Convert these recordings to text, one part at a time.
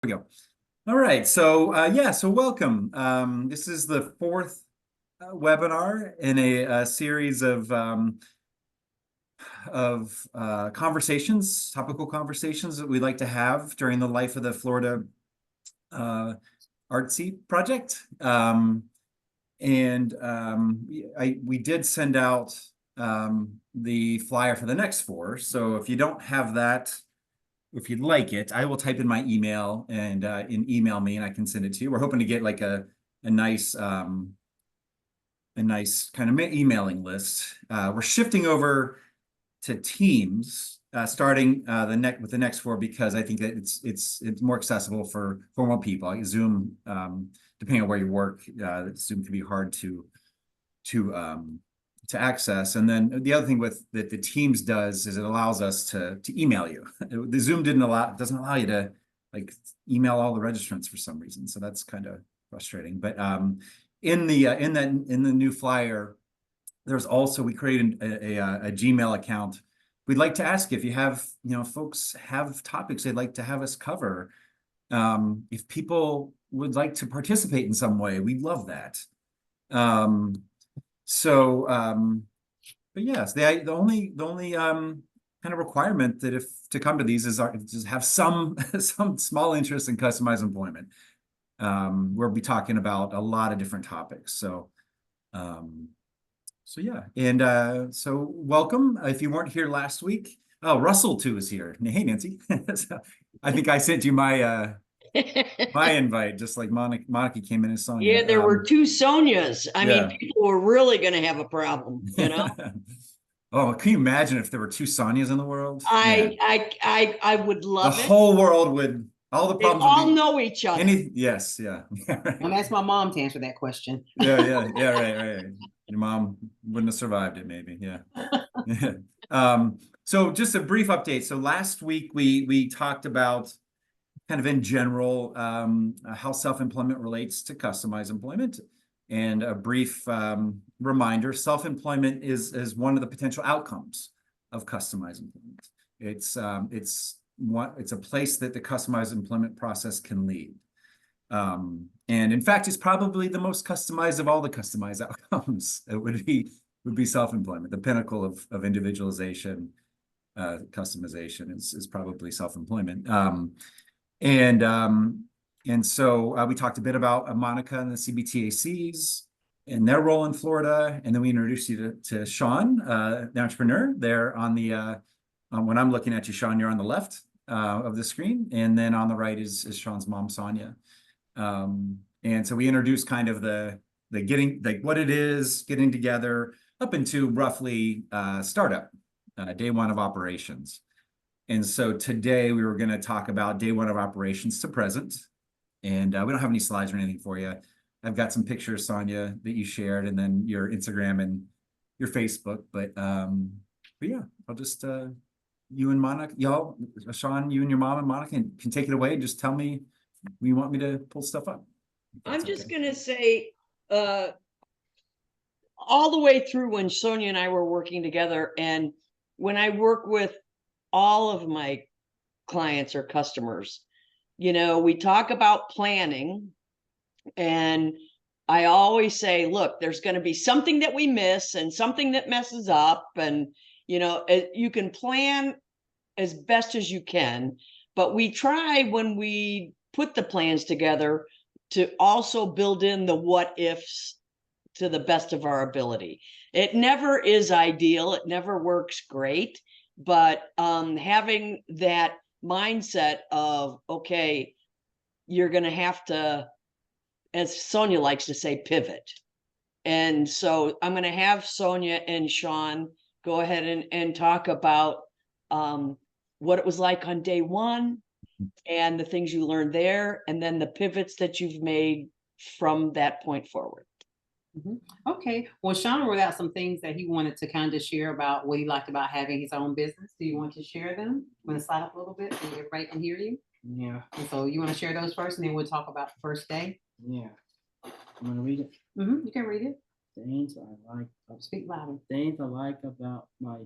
We go. All right. So so welcome. This is the fourth webinar in a series of conversations, topical conversations that we like to have during the life of the Florida uh, Artsy project. We did send out the flyer for the next four. So if you don't have that, if you'd like it, I will type in my email and email me, and I can send it to you. We're hoping to get like a nice kind of emailing list. We're shifting over to Teams starting with the next four, because I think that it's more accessible for more people. Like Zoom, depending on where you work, Zoom can be hard to access. And then the other thing with that the Teams does is it allows us to email you. The Zoom doesn't allow you to like email all the registrants for some reason. So that's kind of frustrating. But in the new flyer, there's also, we created a Gmail account. We'd like to ask if you have, folks have topics they'd like to have us cover. If people would like to participate in some way, we'd love that. But yes, the only kind of requirement that if to come to these is just have some small interest in customized employment. We'll be talking about a lot of different topics. So yeah, and so welcome. If you weren't here last week, oh, Russell too is here. Hey, Nancy. So I think I sent you my invite, just like Monica came in as Sonia. Yeah, there were two Sonias. I mean, Yeah. people were really going to have a problem, you know. Oh, can you imagine if there were two Sonias in the world? Man, I would the love it. whole world would, all the They problems would all be know each other. yes, yeah. I'm ask my mom to answer that question. Yeah, right. Your mom wouldn't have survived it, maybe. Yeah. So just a brief update. So last week we talked about kind of in general how self-employment relates to customized employment. And a brief reminder, self-employment is one of the potential outcomes of customized employment. It's a place that the customized employment process can lead. And in fact, it's probably the most customized of all the customized outcomes. It would be self-employment, the pinnacle of individualization. Customization is probably self-employment. And so we talked a bit about Monica and the CBTACs and their role in Florida. And then we introduced you to Sean, the entrepreneur there on the, when I'm looking at you, Sean, you're on the left of the screen. And then on the right is Sean's mom, Sonia. And so we introduced kind of the getting, like what it is, getting together up into roughly startup, day one of operations. And so today we were going to talk about day one of operations to present. And we don't have any slides or anything for you. I've got some pictures, Sonia, that you shared, and then your Instagram and your Facebook. But yeah, I'll just, you and Monica, y'all, Sean, you and your mom and Monica can take it away. Just tell me when you want me to pull stuff up. I'm just going to say all the way through when Sonia and I were working together, and when I work with all of my clients or customers, we talk about planning, and I always say, look, there's going to be something that we miss and something that messes up, and you can plan as best as you can, but we try when we put the plans together to also build in the what ifs to the best of our ability. It never is ideal, it never works great, but having that mindset of, okay, you're going to have to, as Sonia likes to say, pivot. And so I'm going to have Sonia and Sean go ahead and talk about what it was like on day one and the things you learned there, and then the pivots that you've made from that point forward. Okay. Well, Sean wrote out some things that he wanted to kind of share about what he liked about having his own business. Do you want to share them? I'm going to slide up a little bit so everybody can hear you. Yeah. And so you want to share those first, and then we'll talk about the first day. Yeah. I'm gonna read it. You can read it. Things I like. Speak louder. Things I like about my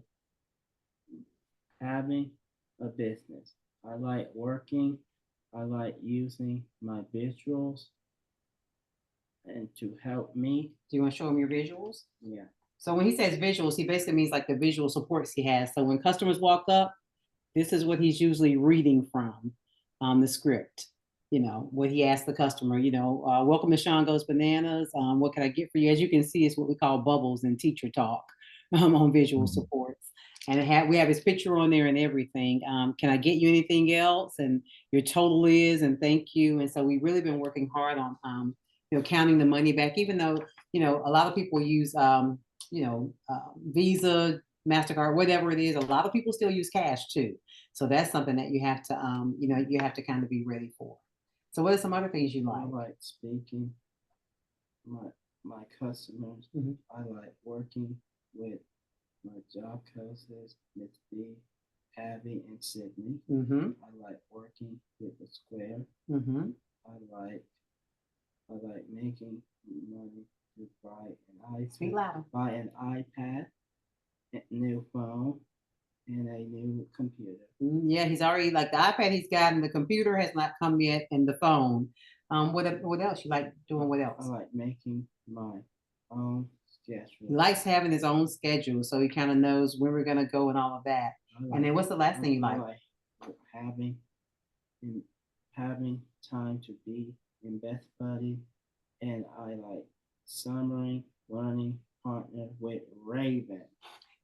having a business. I like working I like using my visuals and to help me. Do you want to show him your visuals? Yeah. So when he says visuals, he basically means like the visual supports he has. So when customers walk up, this is what he's usually reading from the script. You know, what he asked the customer, welcome to Sean Goes Bananas. What can I get for you? As you can see, it's what we call bubbles in teacher talk on visual supports. And we have his picture on there and everything. Can I get you anything else? And your total is, and thank you. And so we've really been working hard on, counting the money back, even though, a lot of people use, Visa, MasterCard, whatever it is. A lot of people still use cash too. So that's something that you have to, you have to kind of be ready for. So what are some other things you I like? like speaking my customers. Mhm. I like working with my job coaches, Miss B, Abby, and Sydney. Mm-hmm. I like working with the square. Mm-hmm. I like making money to Speak louder. buy an iPad, a new phone, and a new computer. Yeah, he's already like the iPad he's got, and the computer has not come yet, and the phone. What else you like doing? What I else? like making my own schedule. He likes having his own schedule, so he kind of knows when we're gonna go and all of that. And then what's the last thing you like? Having time to be in Best Buddy, and I like summering learning partner with Raven.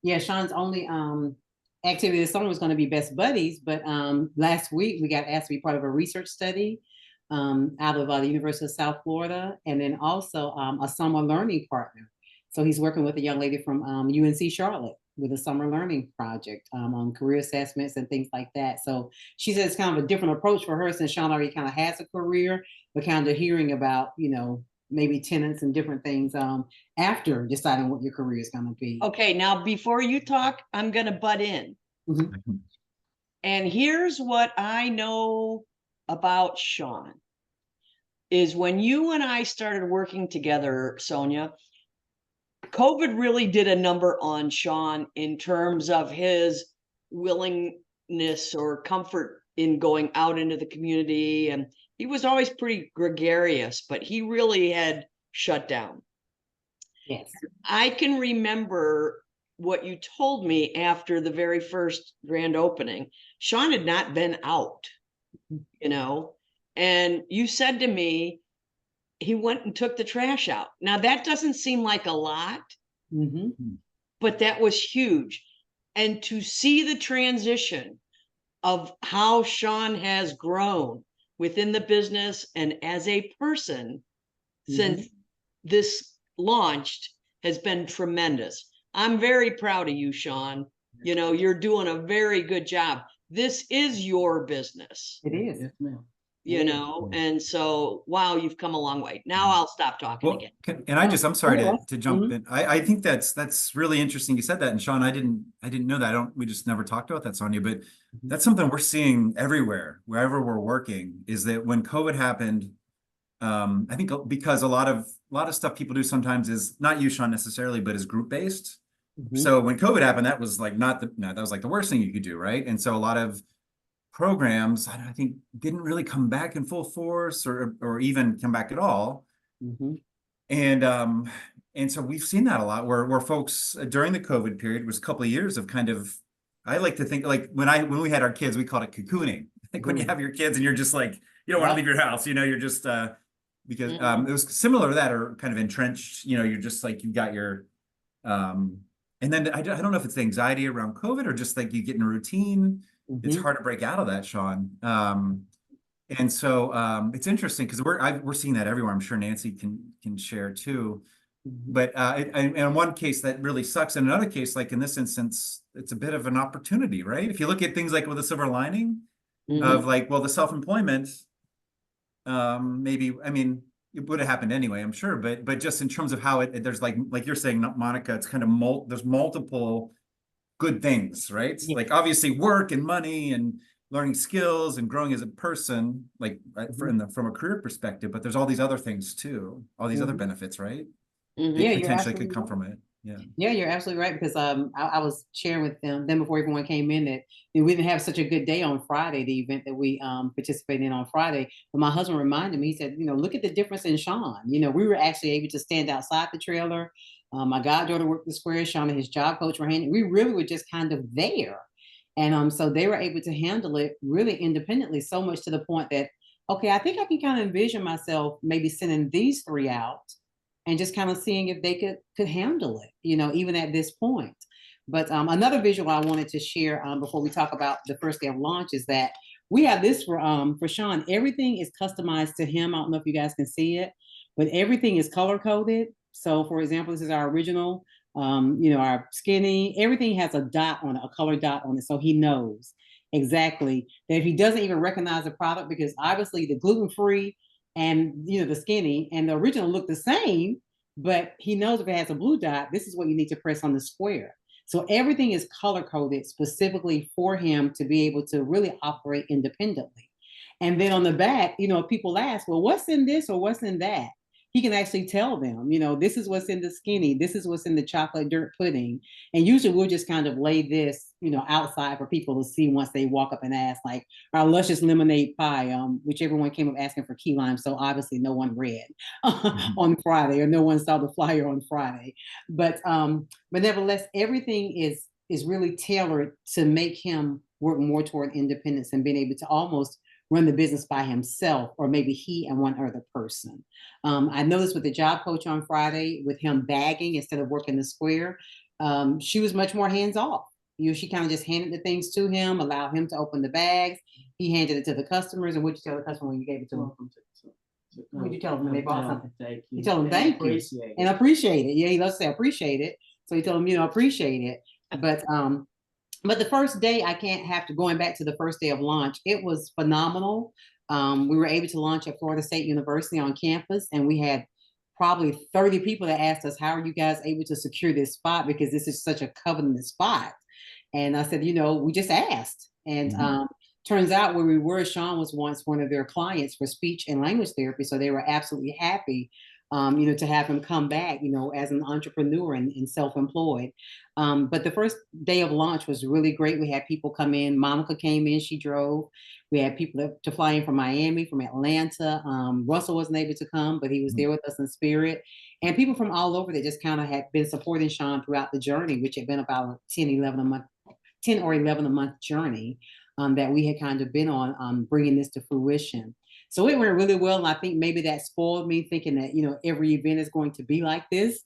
Yeah, Sean's only activity this summer was going to be Best Buddies, but last week we got asked to be part of a research study out of the University of South Florida, and then also a summer learning partner. So he's working with a young lady from UNC Charlotte with a summer learning project on career assessments and things like that. So she says it's kind of a different approach for her since Sean already kind of has a career, but kind of hearing about, maybe tenants and different things after deciding what your career is going to be. Okay, now before you talk, I'm gonna butt in. Mhm. And here's what I know about Sean. Is when you and I started working together, Sonia, COVID really did a number on Sean in terms of his willingness or comfort in going out into the community. And he was always pretty gregarious, but he really had shut down. Yes. I can remember what you told me after the very first grand opening. Sean had not been out, and you said to me, he went and took the trash out. Now that doesn't seem like a lot, Mm-hmm. but that was huge. And to see the transition of how Sean has grown within the business and as a person since this launched has been tremendous. I'm very proud of you, Sean. You're doing a very good job. This is your business, It is. Yes, ma'am. and so, wow, you've come a long way. Now I'll stop talking Well, again. and I'm sorry Oh, to jump mhm. in. I think that's really interesting. You said that, and Sean, I didn't know that. We just never talked about that, Sonia, but that's something we're seeing everywhere, wherever we're working, is that when COVID happened, I think because a lot of stuff people do sometimes is not you, Sean, necessarily, but is group based. Mhm. So when COVID happened, that was like that was like the worst thing you could do, right? And so a lot of programs, I think, didn't really come back in full force or even come back at all. Mm-hmm. And so we've seen that a lot where folks during the COVID period was a couple of years of kind of, I like to think like when we had our kids, we called it cocooning. Like when you have your kids and you're just like, you don't want to leave your house, you're just because it was similar to that, or kind of entrenched, you're just like you got your and then I don't know if it's the anxiety around COVID or just like you get in a routine. It's hard to break out of that, Sean. And so it's interesting because we're seeing that everywhere. I'm sure Nancy can share too. But in one case that really sucks. In another case, like in this instance, it's a bit of an opportunity, right? If you look at things like with a silver lining of like, well, the self-employment, maybe, I mean, it would have happened anyway, I'm sure, but just in terms of how there's like you're saying, Monica, it's kind of there's multiple good things, right? Yeah. Like obviously work and money and learning skills and growing as a person, like from a career perspective, but there's all these other things too, all these other benefits, right? Yeah, That potentially could come right. from it. Yeah, you're absolutely right, because I was sharing with them before everyone came in that we didn't have such a good day on Friday, the event that we participated in on Friday. But my husband reminded me, he said, look at the difference in Sean. We were actually able to stand outside the trailer. My goddaughter worked the square, Sean and his job coach were handling. We really were just kind of there. And so they were able to handle it really independently, so much to the point that, okay, I think I can kind of envision myself maybe sending these three out and just kind of seeing if they could handle it, even at this point. But another visual I wanted to share before we talk about the first day of launch is that we have this for Sean. Everything is customized to him. I don't know if you guys can see it, but everything is color coded. So, for example, this is our original, our skinny. Everything has a dot on it, a color dot on it, so he knows exactly that if he doesn't even recognize the product, because obviously the gluten-free and the skinny and the original look the same, but he knows if it has a blue dot, this is what you need to press on the square. So everything is color coded specifically for him to be able to really operate independently. And then on the back, if people ask, well, what's in this or what's in that? He can actually tell them, this is what's in the skinny, this is what's in the chocolate dirt pudding. And usually we'll just kind of lay this, outside for people to see once they walk up and ask, like our luscious lemonade pie, which everyone came up asking for key lime. So obviously no one read on Friday, or no one saw the flyer on Friday. But nevertheless, everything is really tailored to make him work more toward independence and being able to almost run the business by himself, or maybe he and one other person. I noticed with the job coach on Friday, with him bagging instead of working the square, she was much more hands off. She kind of just handed the things to him, allowed him to open the bags. He handed it to the customers. And what'd you tell the customer when you gave it to them? What'd you tell them when they bought something? Thank you. You tell them thank you and appreciate it. Yeah, he loves to say appreciate it. So he told them, appreciate it. But the first day, I can't have to, going back to the first day of launch, it was phenomenal. We were able to launch at Florida State University on campus, and we had probably 30 people that asked us, how are you guys able to secure this spot? Because this is such a coveted spot. And I said, we just asked. And turns out where we were, Sean was once one of their clients for speech and language therapy. So they were absolutely happy, to have him come back, as an entrepreneur and self-employed. But the first day of launch was really great. We had people come in. Monica came in, she drove. We had people to fly in from Miami, from Atlanta. Russell wasn't able to come, but he was there with us in spirit. And people from all over that just kind of had been supporting Sean throughout the journey, which had been about 10 or 11 a month journey that we had kind of been on, bringing this to fruition. So it went really well. And I think maybe that spoiled me, thinking that, every event is going to be like this.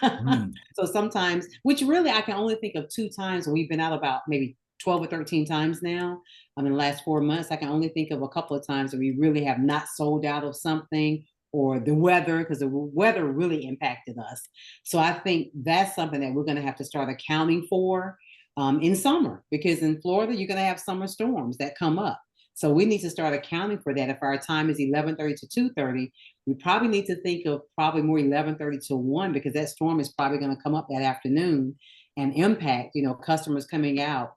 So sometimes, which really I can only think of 2 times, and we've been out about maybe 12 or 13 times now. In the last 4 months, I can only think of a couple of times that we really have not sold out of something, or the weather, because the weather really impacted us. So I think that's something that we're going to have to start accounting for in summer, because in Florida, you're going to have summer storms that come up. So we need to start accounting for that. If our time is 11:30 to 2:30, we probably need to think of probably more 11:30 to 1, because that storm is probably going to come up that afternoon and impact, customers coming out,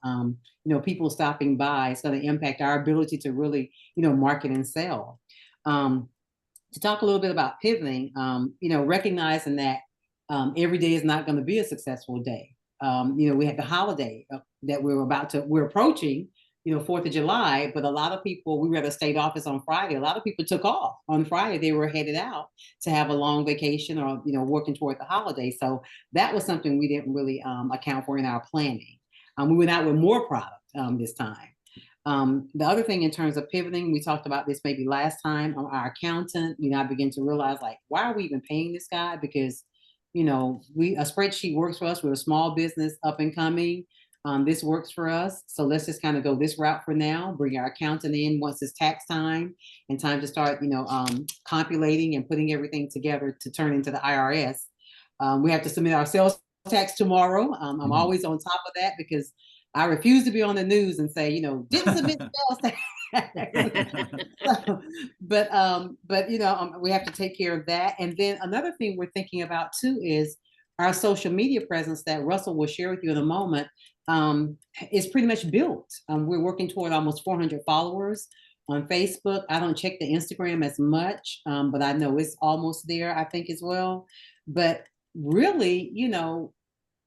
people stopping by. It's going to impact our ability to really, market and sell. To talk a little bit about pivoting, recognizing that every day is not going to be a successful day. We have the holiday that we're approaching, 4th of July, but a lot of people, we were at a state office on Friday. A lot of people took off on Friday. They were headed out to have a long vacation, or, working toward the holiday. So that was something we didn't really account for in our planning. We went out with more product this time. The other thing in terms of pivoting, we talked about this maybe last time, our accountant, I began to realize, like, why are we even paying this guy? Because, a spreadsheet works for us. We're a small business, up and coming. This works for us. So let's just kind of go this route for now, bring our accountant in once it's tax time and time to start, compulating and putting everything together to turn into the IRS. We have to submit our sales tax tomorrow. I'm always on top of that, because I refuse to be on the news and say, didn't submit the sales tax. But we have to take care of that. And then another thing we're thinking about too is our social media presence that Russell will share with you in a moment. Is pretty much built. We're working toward almost 400 followers on Facebook. I don't check the Instagram as much, but I know it's almost there, I think, as well. But really,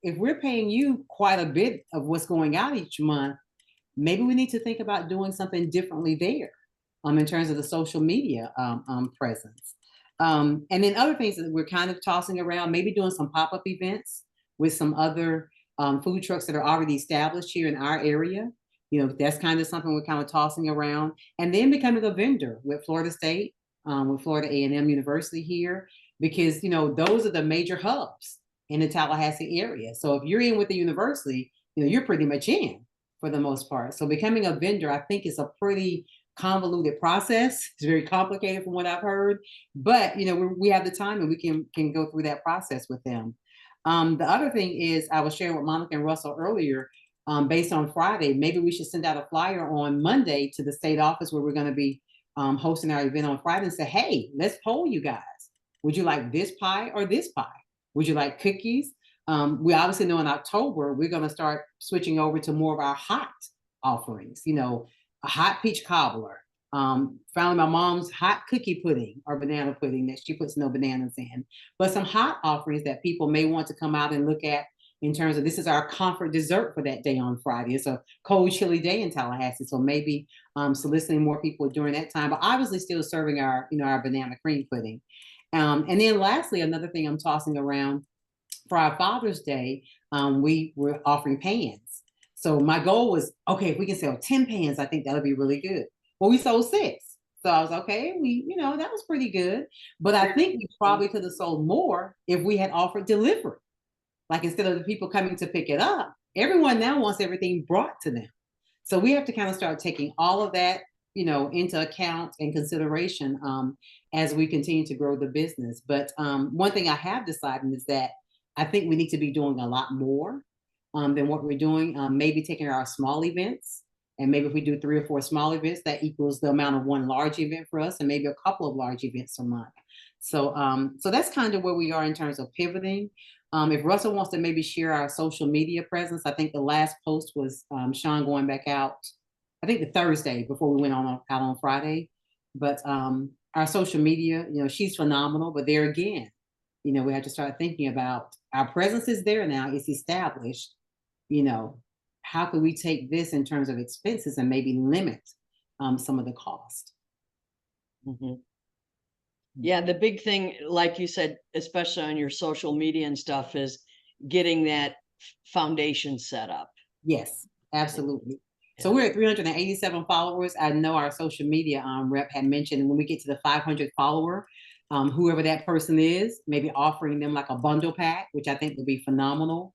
if we're paying you quite a bit of what's going out each month, maybe we need to think about doing something differently there, in terms of the social media presence. And then other things that we're kind of tossing around, maybe doing some pop-up events with some other food trucks that are already established here in our area. That's kind of something we're kind of tossing around. And then becoming a vendor with Florida State, with Florida A&M University here, because, those are the major hubs in the Tallahassee area. So if you're in with the university, you're pretty much in for the most part. So becoming a vendor, I think, is a pretty convoluted process. It's very complicated from what I've heard, but we have the time and we can go through that process with them. The other thing is, I was sharing with Monica and Russell earlier, based on Friday, maybe we should send out a flyer on Monday to the state office where we're going to be hosting our event on Friday, and say, hey, let's poll you guys. Would you like this pie or this pie? Would you like cookies? We obviously know in October, we're going to start switching over to more of our hot offerings, a hot peach cobbler, finally my mom's hot cookie pudding or banana pudding that she puts no bananas in, but some hot offerings that people may want to come out and look at in terms of, this is our comfort dessert for that day on Friday. It's a cold, chilly day in Tallahassee. So maybe soliciting more people during that time, but obviously still serving our, our banana cream pudding. And then lastly, another thing I'm tossing around for our Father's Day, we were offering pans. So my goal was, okay, if we can sell 10 pans, I think that'll be really good. Well, we sold 6. So I was okay, that was pretty good. But I think we probably could have sold more if we had offered delivery. Like, instead of the people coming to pick it up, everyone now wants everything brought to them. So we have to kind of start taking all of that, into account and consideration as we continue to grow the business. But one thing I have decided is that I think we need to be doing a lot more than what we're doing. Maybe taking our small events, and maybe if we do 3 or 4 small events, that equals the amount of one large event for us, and maybe a couple of large events a month. So, so that's kind of where we are in terms of pivoting. If Russell wants to maybe share our social media presence, I think the last post was Sean going back out, I think the Thursday before we went out on Friday. But our social media, she's phenomenal. But there again, we have to start thinking about, our presence is there now, it's established. How can we take this in terms of expenses and maybe limit some of the cost? Mm-hmm. Yeah, the big thing, like you said, especially on your social media and stuff, is getting that foundation set up. Yes, absolutely. So we're at 387 followers. I know our social media rep had mentioned, when we get to the 500 follower, whoever that person is, maybe offering them like a bundle pack, which I think would be phenomenal.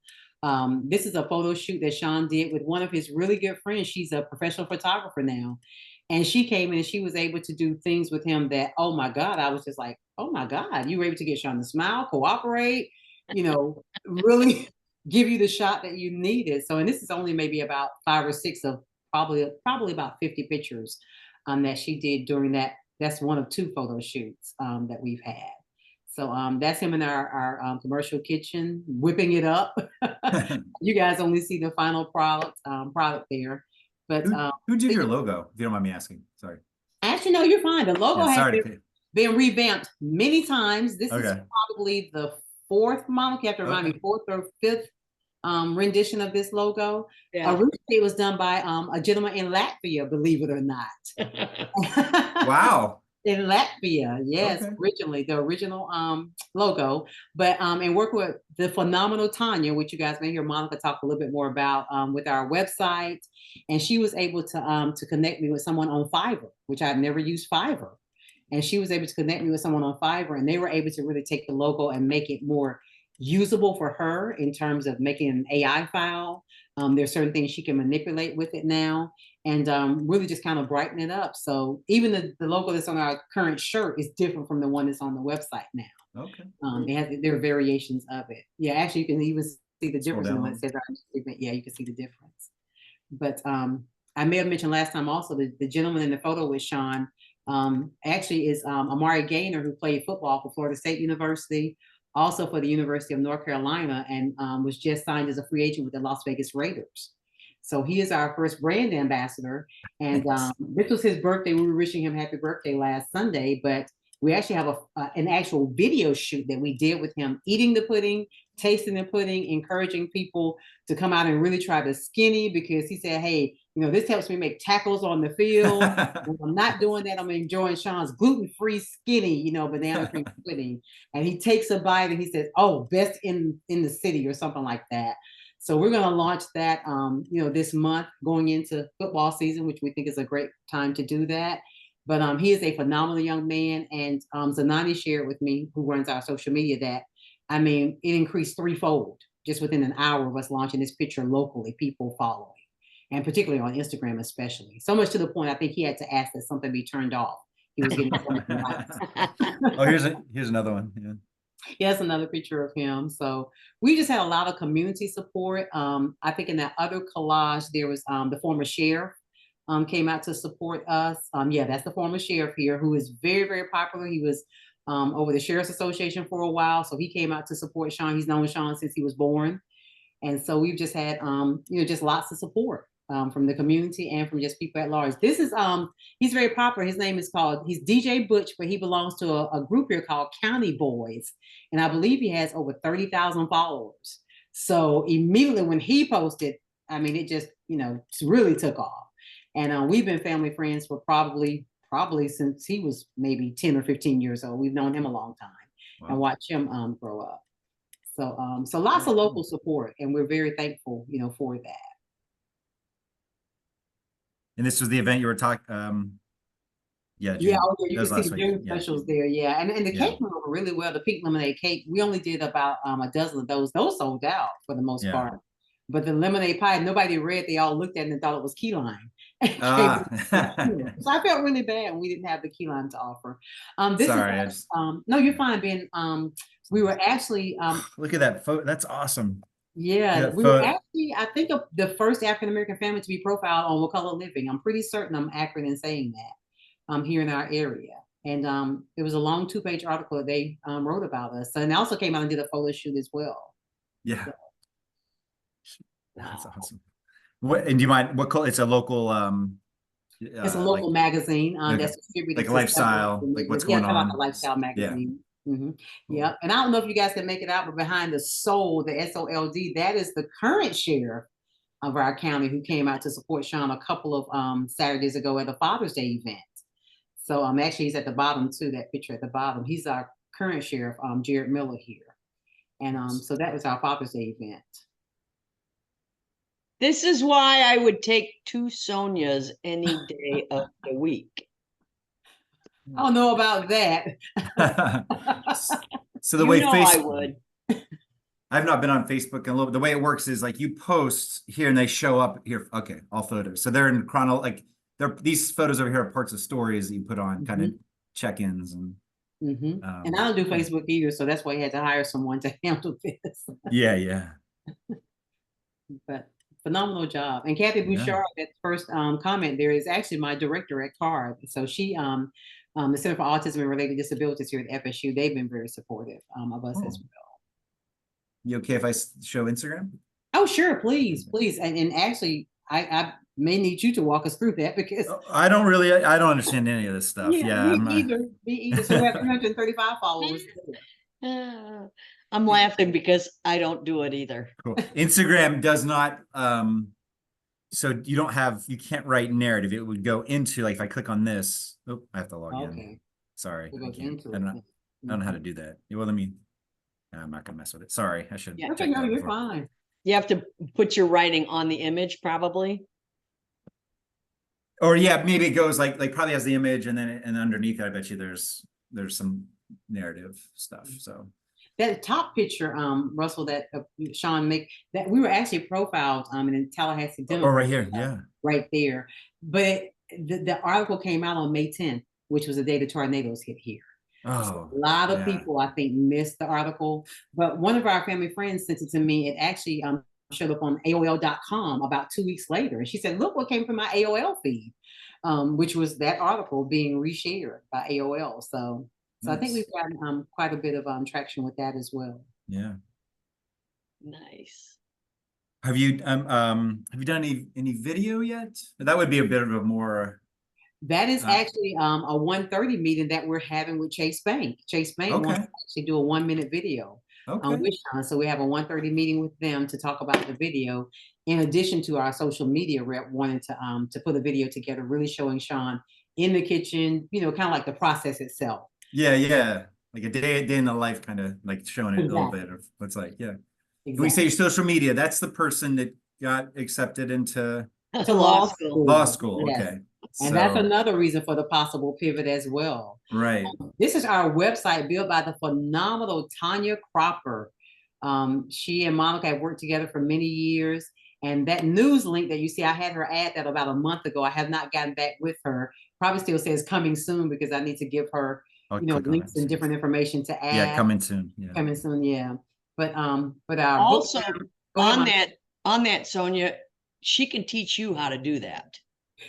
This is a photo shoot that Sean did with one of his really good friends. She's a professional photographer now. And she came in and she was able to do things with him that, oh my God, I was just like, oh my God, you were able to get Sean to smile, cooperate, really give you the shot that you needed. So, and this is only maybe about 5 or 6 of probably about 50 pictures that she did during that. That's one of 2 photo shoots that we've had. So that's him in our commercial kitchen, whipping it up. You guys only see the final product there. But who did your logo, if you don't mind me asking? Sorry. Actually, no, you're fine. The logo has been revamped many times. This is probably the 4th, Monica, you have to remind me, 4th or 5th rendition of this logo. Yeah. Originally, it was done by a gentleman in Latvia, believe it or not. Wow. In Latvia, yes, originally the original logo, but and work with the phenomenal Tanya, which you guys may hear Monica talk a little bit more about with our website, and she was able to connect me with someone on Fiverr, which I've never used Fiverr, and she was able to connect me with someone on Fiverr, and they were able to really take the logo and make it more usable for her in terms of making an AI file. There's certain things she can manipulate with it now, and really just kind of brighten it up. So even the logo that's on our current shirt is different from the one that's on the website now. Okay. There are variations of it. Yeah, actually, you can even see the difference in what it says. Yeah, you can see the difference. But I may have mentioned last time also the gentleman in the photo with Sean actually is Amari Gaynor, who played football for Florida State University, also for the University of North Carolina, and was just signed as a free agent with the Las Vegas Raiders. So he is our first brand ambassador. And this was his birthday. We were wishing him happy birthday last Sunday, but We actually have an actual video shoot that we did with him eating the pudding, tasting the pudding, encouraging people to come out and really try the skinny, because he said, hey, you know, this helps me make tackles on the field. When I'm not doing that, I'm enjoying Sean's gluten-free skinny, you know, banana cream pudding. And he takes a bite and he says, oh, best in the city or something like that. So we're going to launch that, you know, this month going into football season, which we think is a great time to do that. But he is a phenomenal young man. And Zanani shared with me, who runs our social media, that, I mean, it increased threefold just within an hour of us launching this picture locally, people following, and particularly on Instagram, especially. So much to the point, I think he had to ask that something be turned off. He was getting so many likes. Oh, here's another one. Yeah. Yeah, that's another picture of him. So we just had a lot of community support. I think in that other collage, there was the former sheriff came out to support us. Yeah, that's the former sheriff here, who is very, very popular. He was over the Sheriff's Association for a while. So he came out to support Sean. He's known Sean since he was born. And so we've just had, you know, just lots of support from the community and from just people at large. This is, he's very popular. His name is he's DJ Butch, but he belongs to a group here called County Boys. And I believe he has over 30,000 followers. So immediately when he posted, I mean, it just, you know, really took off. And we've been family friends for probably since he was maybe 10 or 15 years old. We've known him a long time. Wow. And watched him grow up. So lots of local support, and we're very thankful, you know, for that. And this was the event you were talking. Yeah. June. Yeah. Oh, yeah. You can see the June specials there. Yeah. And the cake went over really well. The pink lemonade cake. We only did about a dozen of those. Those sold out for the most part. But the lemonade pie, nobody read. They all looked at it and thought it was key lime. So I felt really bad when we didn't have the key lime to offer. Sorry. No, you're fine, Ben. We were actually look at that photo. That's awesome. Yeah, we were actually, I think, the first African-American family to be profiled on What Color Living. I'm pretty certain I'm accurate in saying that here in our area. And it was a long 2-page article that they wrote about us. And they also came out and did a photo shoot as well. Yeah. So, that's awesome. What, and do you mind, what color? It's a local it's a local magazine that's distributed like lifestyle, like what's going on. Like a lifestyle magazine. Yeah, and I don't know if you guys can make it out, but behind the SOLD, the SOLD, that is the current sheriff of our county who came out to support Sean a couple of Saturdays ago at a Father's Day event. So actually he's at the bottom too, that picture at the bottom. He's our current sheriff, Jared Miller here. And so that was our Father's Day event. This is why I would take 2 Sonias any day of the week. I don't know about that. So the way Facebook, I would. I've not been on Facebook in a little. The way it works is like you post here and they show up here. Okay, all photos. So they're in like these photos over here are parts of stories that you put on, kind of check-ins and. And I don't do Facebook either, so that's why you had to hire someone to handle this. Yeah. But phenomenal job. And Kathy Bouchard, that first comment there, is actually my director at CARD. So she the Center for Autism and Related Disabilities here at FSU, they've been very supportive of us as well. You okay if I show Instagram? Oh, sure, please. And actually, I may need you to walk us through that, because I don't understand any of this stuff. Me either. So we have 335 followers. I'm laughing because I don't do it either. Cool. Instagram does not so you can't write narrative. It would go into, like, if I click on this, I have to log in. Sorry. I don't know how to do that. Well, I'm not gonna mess with it. Sorry, I should. Okay, no, you're fine. You have to put your writing on the image, probably. Or maybe it goes like probably has the image, and then underneath it, I bet you there's some narrative stuff. So that top picture, Russell, that Sean that we were actually profiled in Tallahassee. Right here, right there. But the article came out on May 10th, which was the day the tornadoes hit here. So a lot of people, I think, missed the article. But one of our family friends sent it to me. It actually showed up on AOL.com about 2 weeks later. And she said, look what came from my AOL feed, which was that article being reshared by AOL. So nice. I think we've gotten quite a bit of traction with that as well. Yeah. Nice. Have you done any video yet? That would be a bit of a more That is Uh, actually a 1:30 meeting that we're having with Chase Bank. Chase Bank wants Okay. to actually do a 1-minute video Okay. with Sean. So we have a 1:30 meeting with them to talk about the video, in addition to our social media rep wanting to put a video together, really showing Sean in the kitchen, kind of like the process itself. Yeah, yeah. Like a day in the life, kind of like showing it a little Exactly. bit of what's like, yeah. When we Exactly. say social media, that's the person that got accepted into To Law law school. law school. school. Yes. Okay. And that's So, another reason for the possible pivot as well. right. This is our website built by the phenomenal Tanya Cropper. She and Monica have worked together for many years. And that news link that you see, I had her add that about a month ago. I have not gotten back with her. Probably still says coming soon because I need to give her, I'll click on links it. and different information to add. Yeah, coming soon. Yeah. Coming soon, yeah. But our Also, book, go ahead, on that, Sonia, she can teach you how to do that.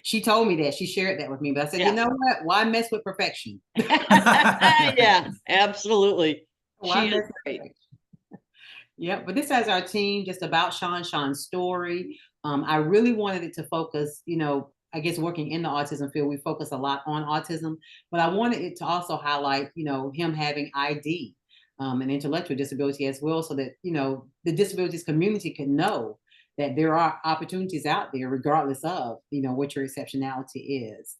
she told me that. She shared that with me. But I said, Yeah. you know what? Why mess with perfection? Yeah, absolutely. Why She mess is with great. perfection? Yeah, but this has our team just about Sean's story. I really wanted it to focus, I guess working in the autism field, we focus a lot on autism, but I wanted it to also highlight, him having ID, and intellectual disability as well, so that, the disabilities community can know that there are opportunities out there, regardless of, what your exceptionality is.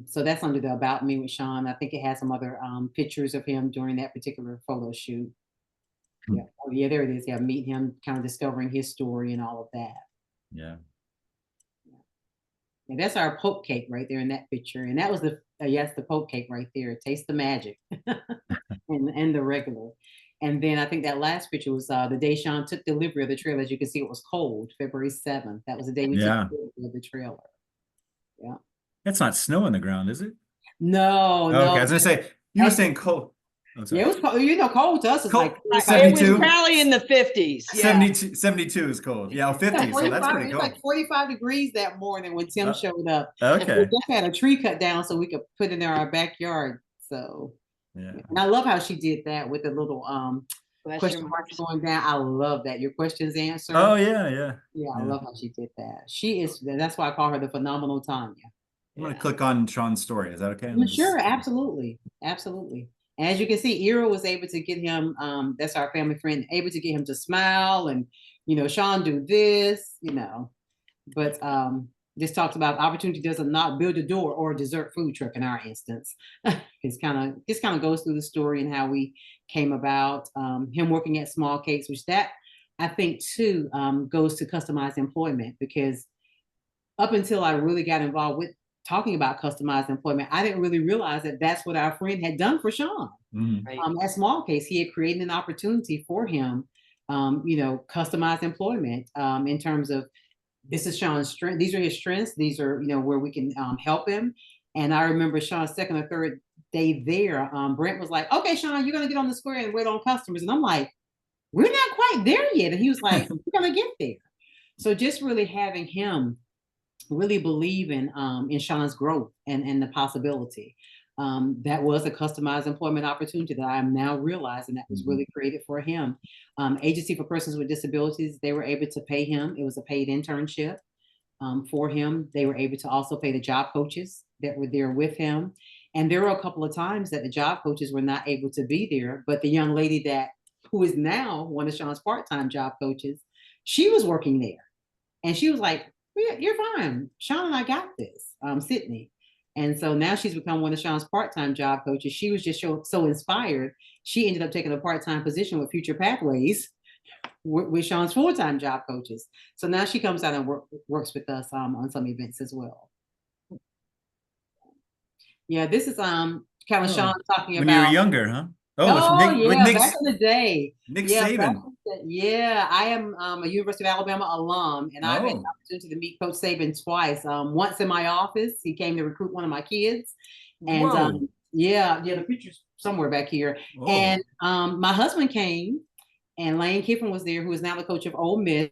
So that's under the About Me with Sean. I think it has some other pictures of him during that particular photo shoot. Yeah. Oh, yeah, there it is. Yeah, meet him, kind of discovering his story and all of that. Yeah. And that's our Pope cake right there in that picture. And that was the Pope cake right there. Taste the magic, and the regular. And then I think that last picture was the day Sean took delivery of the trailer. As you can see, it was cold, February 7th. That was the day we Yeah. took delivery of the trailer. Yeah. It's not snow on the ground, is it? No, Okay, no. I was gonna say you were saying cold. Oh, sorry. Yeah, it was cold. Cold to us is Cold- like It was 72? probably in the 50s. Yeah. 72 is cold. Yeah, 50, so that's pretty It's cool. like 45 degrees that morning when Tim showed up. Okay. We just had a tree cut down so we could put in our backyard. So, Yeah. and I love how she did that with the little question marks. marks going down. I love that. Your questions answered. Oh yeah, yeah. Yeah, I love how she did that. That's why I call her the phenomenal Tanya. I'm gonna click on Sean's story. Is that okay? Sure, absolutely. Absolutely. As you can see, Ira was able to get him, that's our family friend, able to get him to smile and, Sean do this, but this talks about opportunity doesn't not build a door or a dessert food truck in our instance. This kind of goes through the story and how we came about him working at Small Cakes, which that I think too goes to customized employment, because up until I really got involved with talking about customized employment, I didn't really realize that that's what our friend had done for Sean. Mhm. At Small Case, he had created an opportunity for him, customized employment in terms of, this is Sean's strength. These are his strengths. These are, where we can help him. And I remember Sean's second or third day there, Brent was like, okay, Sean, you're going to get on the square and wait on customers. And I'm like, we're not quite there yet. And he was like, we're going to get there. So just really having him really believe in Sean's growth and the possibility. That was a customized employment opportunity that I am now realizing that was really created for him. Agency for Persons with Disabilities, they were able to pay him. It was a paid internship for him. They were able to also pay the job coaches that were there with him. And there were a couple of times that the job coaches were not able to be there, but the young lady who is now one of Sean's part-time job coaches, she was working there. And she was like, you're fine. Sean and I got this, Sydney. And so now she's become one of Sean's part-time job coaches. She was just so inspired. She ended up taking a part-time position with Future Pathways with Sean's full-time job coaches. So now she comes out and works with us on some events as well. Yeah, this is kind of Sean talking when about you were younger, huh? With Nick, back in the day. Nick Yeah, Saban. Yeah, I am a University of Alabama alum, and I've had the opportunity to meet Coach Saban twice. Once in my office, he came to recruit one of my kids, and the picture's somewhere back here. Whoa. And my husband came, and Lane Kiffin was there, who is now the coach of Ole Miss,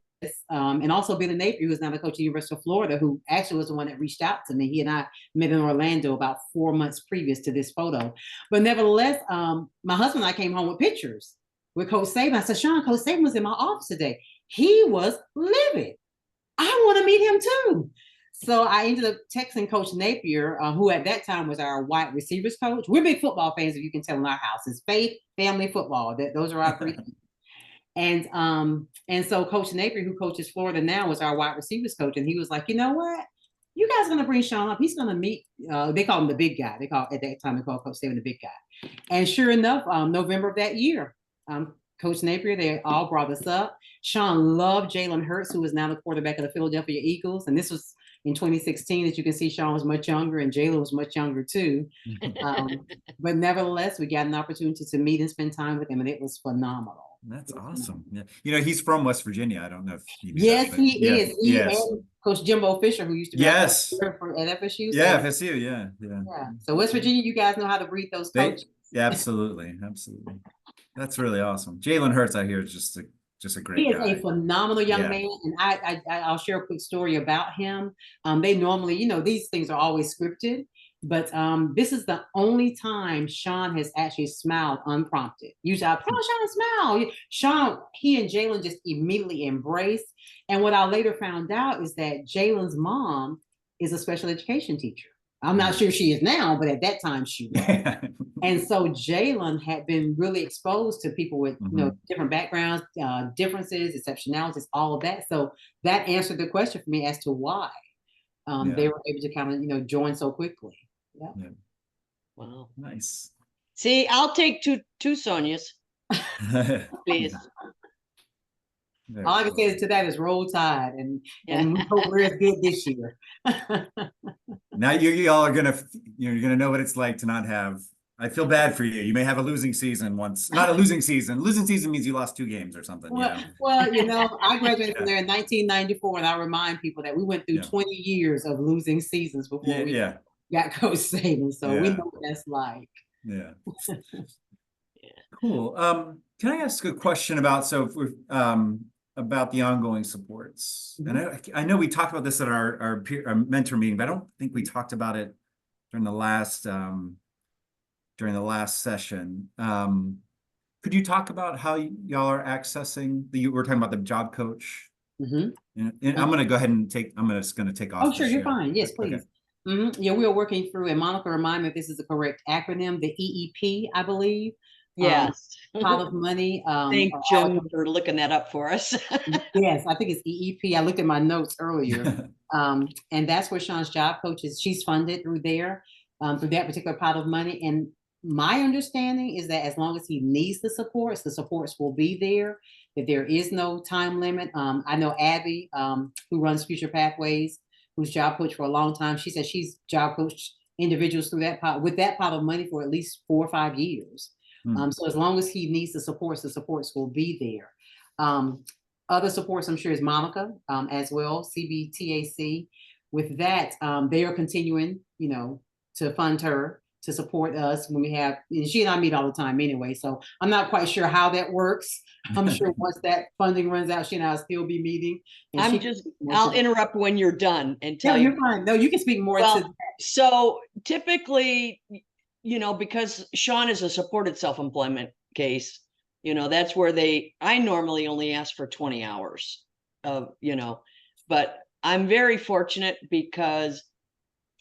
and also Billy Napier, who is now the coach of the University of Florida, who actually was the one that reached out to me. He and I met in Orlando about 4 months previous to this photo. But nevertheless, my husband and I came home with pictures with Coach Saban. I said, Sean, Coach Saban was in my office today. He was livid. I want to meet him too. So I ended up texting Coach Napier, who at that time was our wide receivers coach. We're big football fans, if you can tell in our house. It's faith, family, football. Those are our three. And so Coach Napier, who coaches Florida now, was our wide receivers coach, and he was like, you know what? You guys are gonna bring Sean up. He's gonna meet. They call him the big guy. At that time they called Coach Saban the big guy. And sure enough, November of that year, Coach Napier, they all brought us up. Sean loved Jalen Hurts, who is now the quarterback of the Philadelphia Eagles, and this was in 2016. As you can see, Sean was much younger, and Jalen was much younger too. But nevertheless, we got an opportunity to meet and spend time with him, and it was phenomenal. That's awesome. Yeah, you know, he's from West Virginia. I don't know if you knew Yes, that, but he is. Yes. And Coach Jimbo Fisher, who used to be Yes. at FSU. Yeah, So, FSU. Yeah. yeah. So West Virginia, you guys know how to breed those coaches. Yeah, absolutely. That's really awesome. Jalen Hurts, I hear, is just a great He is guy. a phenomenal young man, and I'll share a quick story about him. They normally, you know, these things are always scripted, but this is the only time Sean has actually smiled unprompted. Usually, I promise Sean smile. Sean, he and Jalen just immediately embraced. And what I later found out is that Jalen's mom is a special education teacher. I'm not sure she is now, but at that time she was. And so Jalen had been really exposed to people with you know different backgrounds, differences, exceptionalities, all of that. So that answered the question for me as to why they were able to kind of, you know, join so quickly. Yeah. Wow. Nice. See, I'll take two Sonias, please. All I can say to that is roll tide, and we hope we're as good this year. Now y'all are you're gonna know what it's like to not have. I feel bad for you. You may have a losing season once. Not a losing season. Losing season means you lost 2 games or something. Well, you know, I graduated from there in 1994, and I remind people that we went through 20 years of losing seasons before we got Coach Saban. So we know what that's like. Yeah. Cool. Can I ask a question about about the ongoing supports? And I know we talked about this at our mentor meeting, but I don't think we talked about it during the last session. Could you talk about how y'all are accessing we're talking about the job coach? And I'm going to go ahead and I'm just going to take off. Oh, sure, you're fine. Yes, please. Okay. Yeah, we are working through, and Monica, remind me if this is the correct acronym, the EEP, I believe. Yes. Pot of money. Thank Jim for looking that up for us. Yes, I think it's EEP. I looked at my notes earlier. And that's where Sean's job coach is. She's funded through there, through that particular pot of money. And my understanding is that as long as he needs the supports will be there, that there is no time limit. I know Abby, who runs Future Pathways, who's job coach for a long time. She said she's job coached individuals through that pot, with that pot of money for at least 4 or 5 years. So as long as he needs the supports will be there. Other supports, I'm sure, is Monica as well, CBTAC. With that, they are continuing, you know, to fund her, to support us when we have, and she and I meet all the time anyway, so I'm not quite sure how that works. I'm sure once that funding runs out, she and I'll still be meeting. I'll interrupt when you're done and tell you. You're fine. No, you can speak more to that. So typically, you know, because Sean is a supported self-employment case, you know, that's where I normally only ask for 20 hours of, you know, but I'm very fortunate because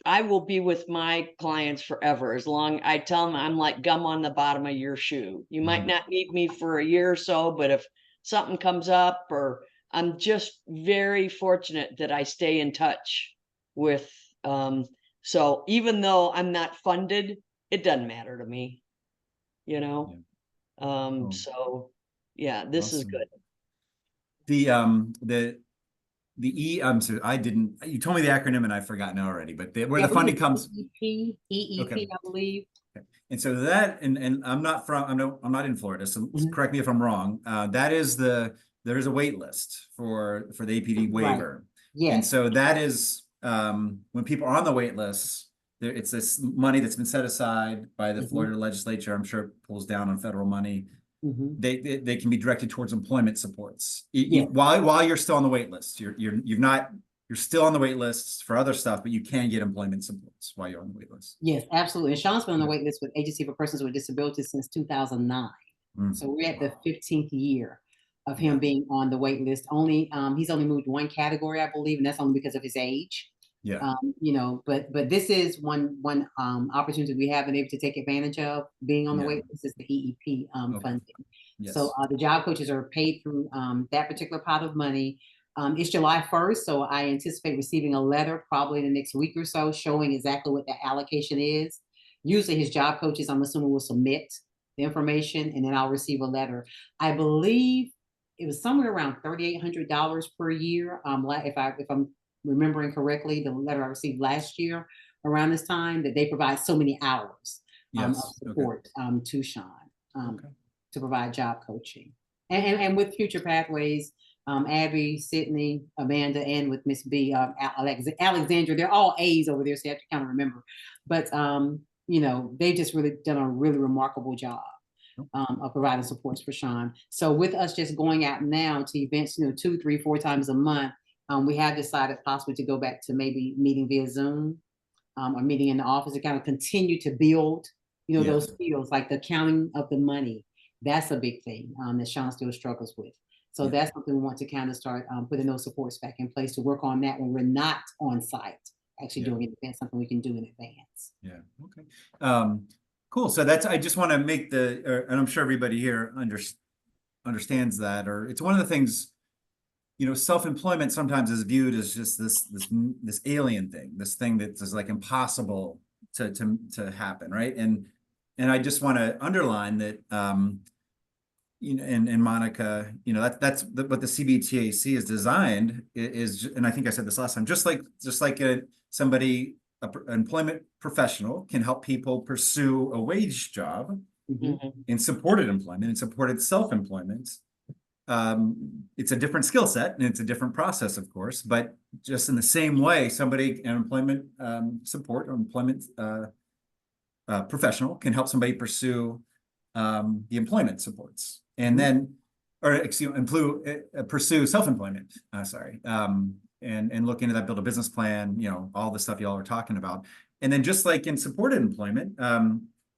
I will be with my clients forever. As long I tell them I'm like gum on the bottom of your shoe. You might not need me for a year or so, but if something comes up, or I'm just very fortunate that I stay in touch with, so even though I'm not funded, it doesn't matter to me, you know? So yeah, this is good. I'm sorry, you told me the acronym and I've forgotten already, but where the funding comes. EEP, I believe. Okay. And so that, and I'm not in Florida, so correct me if I'm wrong. There is a wait list for the APD waiver. Right. Yeah. And so that is, when people are on the wait list, it's this money that's been set aside by the Florida legislature. I'm sure it pulls down on federal money. They can be directed towards employment supports while you're still on the wait list. You're still on the wait lists for other stuff, but you can get employment supports while you're on the wait list. Yes, absolutely. And Sean's been on the wait list with Agency for Persons with Disabilities since 2009. So we're at the 15th year of him being on the wait list. He's only moved 1 category, I believe, and that's only because of his age. Yeah. You know, but this is one opportunity we have been able to take advantage of being on the Yeah. wait list is the EEP Okay. funding. Yes. So the job coaches are paid through that particular pot of money. It's July 1st, so I anticipate receiving a letter probably in the next week or so showing exactly what the allocation is. Usually his job coaches, I'm assuming, will submit the information and then I'll receive a letter. I believe it was somewhere around $3,800 per year. If I'm remembering correctly, the letter I received last year around this time, that they provide so many hours of Yes. Okay. support to Sean Okay. to provide job coaching. And with Future Pathways, Abby, Sydney, Amanda, and with Miss B, Alexandra, they're all A's over there, so you have to kind of remember. But you know, they've just really done a really remarkable job of providing supports for Sean. So with us just going out now to events, you know, 2, 3, 4 times a month, we have decided possibly to go back to maybe meeting via Zoom or meeting in the office to kind of continue to build, you know, those skills like the counting of the money. That's a big thing that Sean still struggles with. So that's something we want to kind of start putting those supports back in place to work on that when we're not on site, actually doing it in advance, something we can do in advance. Yeah. Okay. Cool. So that's, I just want to make and I'm sure everybody here understands that, or it's one of the things, you know, self-employment sometimes is viewed as just this alien thing, this thing that is like impossible to happen, right? And I just want to underline that, you know, and Monica, you know, that's what the CBTAC is designed is, and I think I said this last time, just like somebody, an employment professional can help people pursue a wage job in supported employment and supported self-employment. It's a different skill set and it's a different process, of course, but just in the same way, somebody, an employment support or employment professional can help somebody pursue the employment supports and then, or excuse me, pursue self-employment, and look into that, build a business plan, you know, all the stuff y'all are talking about. And then just like in supported employment,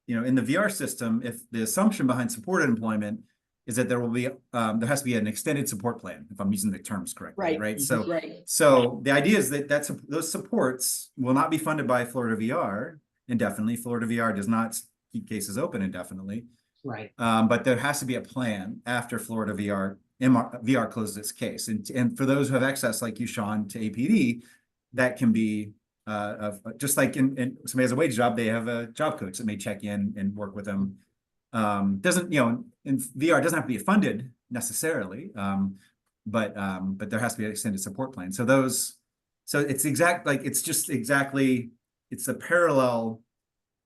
you know, in the VR system, if the assumption behind supported employment is that there will be, there has to be an extended support plan, if I'm using the terms correctly, right? So, the idea is that those supports will not be funded by Florida VR indefinitely. Florida VR does not keep cases open indefinitely. Right. But there has to be a plan after Florida VR closes its case. And for those who have access, like you, Sean, to APD, that can be just like in somebody has a wage job, they have a job coach that may check in and work with them. Doesn't, you know, in VR doesn't have to be funded necessarily, but there has to be an extended support plan. So it's it's a parallel.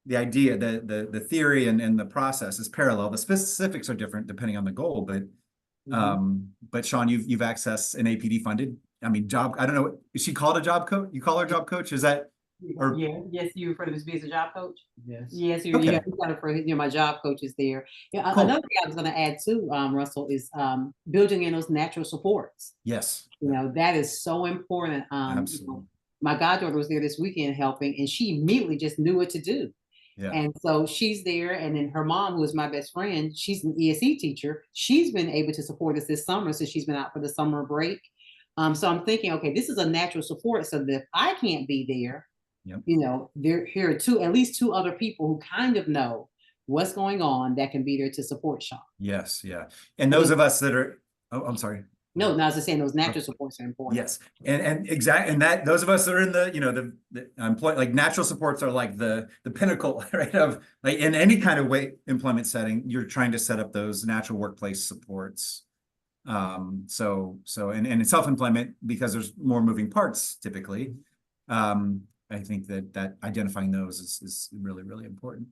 The idea, the theory and the process is parallel. The specifics are different depending on the goal, but Sean, you've accessed an APD funded. I mean, job. I don't know. Is she called a job coach? You call her job coach? Is that? Or yes, you refer to Ms. B as a job coach. Yes. Yes, you got it for, you know, my job coaches there. Yeah, cool. Another thing I was going to add too, Russell, is building in those natural supports. Yes. You know, that is so important. Absolutely. You know, my goddaughter was there this weekend helping, and she immediately just knew what to do. Yeah. And so she's there, and then her mom, who is my best friend, she's an ESE teacher. She's been able to support us this summer, so she's been out for the summer break. So I'm thinking, okay, this is a natural support, so that if I can't be there, you know, here are at least two other people who kind of know what's going on that can be there to support Sean. Yes, yeah. And those of us that are, I'm sorry. No, I was just saying those natural supports are important. Yes, and exactly, and that those of us that are in the, you know, the employment, like natural supports are like the pinnacle, right? Of like in any kind of employment setting, you're trying to set up those natural workplace supports. So and in self-employment, because there's more moving parts typically. I think that identifying those is really, really important.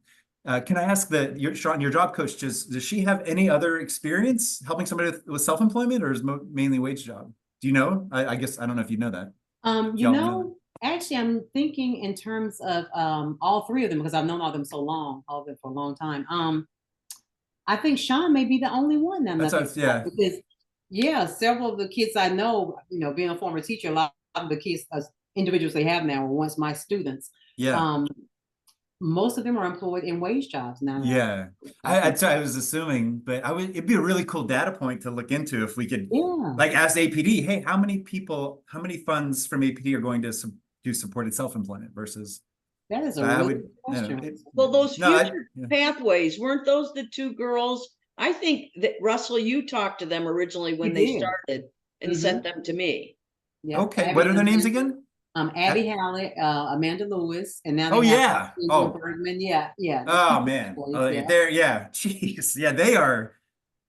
Can I ask Sean, your job coach, does she have any other experience helping somebody with self-employment, or is mainly wage job? Do you know? I guess, I don't know if you know that. You know, actually, I'm thinking in terms of all three of them, because I've known all of them for a long time. I think Sean may be the only one that because several of the kids I know, you know, being a former teacher, a lot of the kids, individuals they have now were once my students. Yeah. Most of them are employed in wage jobs now. Yeah, I was assuming, but it'd be a really cool data point to look into if we could, like, ask APD, hey, how many funds from APD are going to do supported self-employment versus. That is a I really would, good you know, question. it- Well, those No, I- future yeah. pathways, weren't those the two girls? I think that Russell, you talked to them originally when We they did. started and Mhm. sent them to me. Yeah. Okay, what are their names again? Abby Hallett, Amanda Lewis, and now Oh, they have yeah. Angela Oh. Bergman. Yeah, yeah. Oh, man. Boys, Oh, yeah. they're, yeah, jeez. Yeah, they are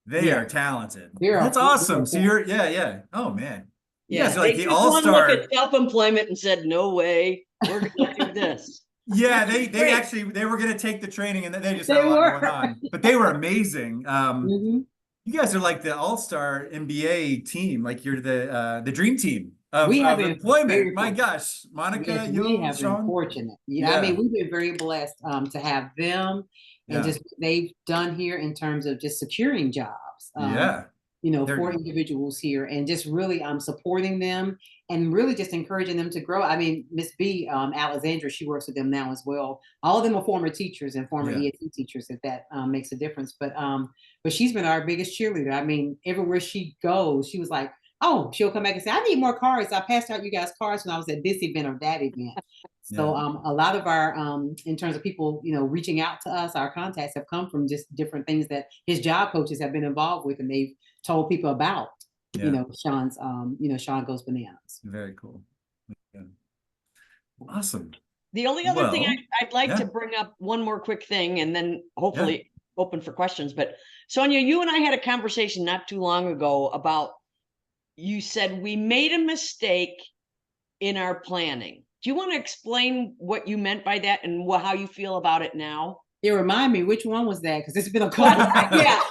Yeah. talented. They're That's a- awesome. So you're, yeah. Oh, man. You guys Yeah, are like they the took one look all-star. at self-employment and said, no way, we're gonna do this. Yeah, Which is they great. actually, they were gonna take the training and then they just They had a lot were. going on, but they were amazing. Mhm. You guys are like the all-star NBA team, like you're the dream team We have of been employment. very My fortunate. gosh, Monica, Yes, we you, have been Sean. fortunate. Yeah, I mean, we've been very blessed to have them and Yeah. just what they've done here in terms of just securing jobs. Yeah. You know, They're- for individuals here and just really supporting them and really just encouraging them to grow. I mean, Miss B, Alexandra, she works with them now as well. All of them are former teachers and former Yeah. ESC teachers, if that makes a difference. But she's been our biggest cheerleader. I mean, everywhere she goes, she was like, oh, she'll come back and say, I need more cards. I passed out you guys cards when I was at this event or that event. So a lot of our, in terms of people, you know, reaching out to us, our contacts have come from just different things that his job coaches have been involved with, and they've told people about, Yeah. you know, Sean's, Sean Goes Bananas. Very cool. Yeah. Awesome. The only other thing Well, I'd like yeah. to bring up one more quick thing and then hopefully open for questions. But Sonia, you and I had a conversation not too long ago about, you said we made a mistake in our planning. Do you want to explain what you meant by that and how you feel about it now? Yeah, remind me, which one was that? Because it's been a couple. Yeah,